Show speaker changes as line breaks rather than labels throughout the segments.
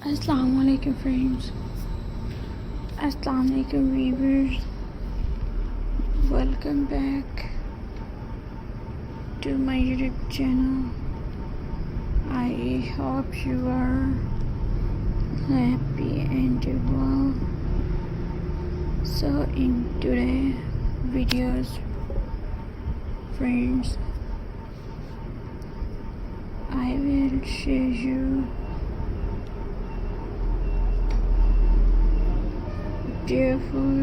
Assalamu alaikum friends. Assalamu alaikum viewers. Welcome back to my YouTube channel. I hope you are happy and well. So in today's videos friends, I will share you beautiful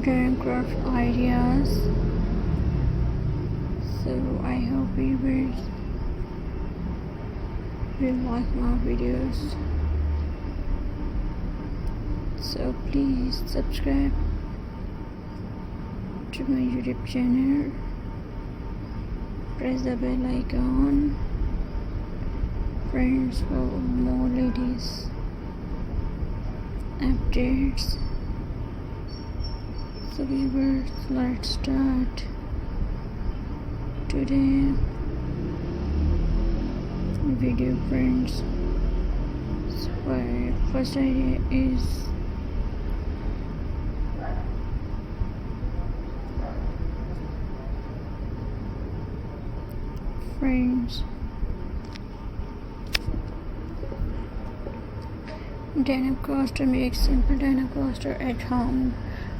denim craft ideas. So I hope viewers will like my videos. So please subscribe to my YouTube channel. Press the bell icon, friends, for more ladies updates. So viewers, let's start today video friends. So my first idea is friends, denim coaster. Make simple denim coaster at home.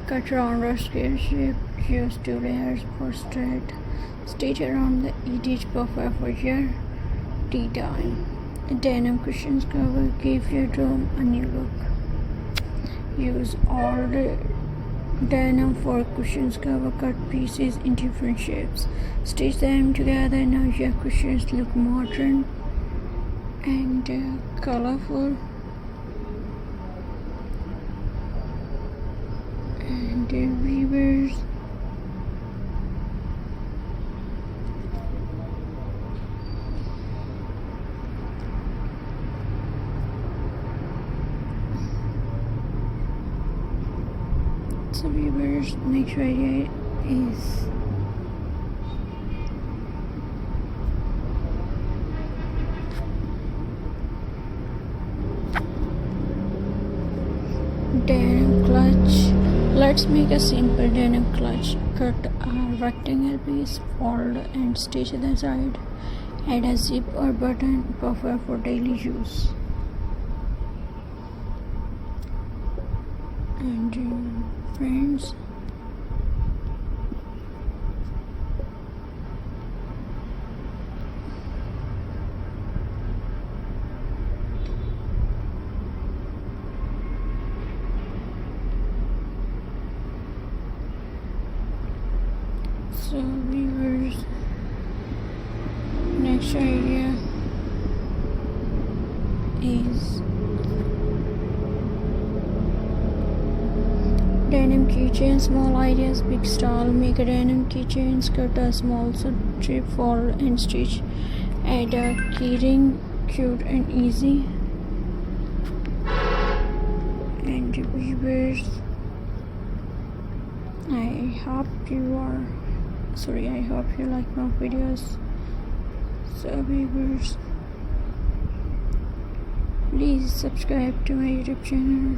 Cut round or square shape. Use 2 layers for straight. Stitch around the edge perfect for your tea time. Denim cushions cover. Give your room a new look. Use all the denim for cushions cover. Cut pieces in different shapes. Stitch them together. Now your cushions look modern and colorful. And viewers, so viewers, next idea is denim clutch. Let's make a simple denim clutch. Cut a rectangle piece, fold and stitch the side. Add a zip or button, perfect for daily use. And friends, so viewers, next idea is denim keychain. Small ideas, big style. Make a denim keychain. Cut a small strip, fold and stitch. Add a keyring, cute and easy. And viewers, I hope you like my videos. So viewers, please subscribe to my YouTube channel.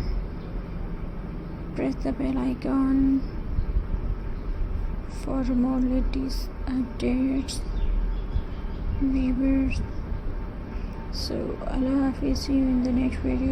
Press the bell icon for more latest updates, viewers. So Allah Hafiz, see you in the next video.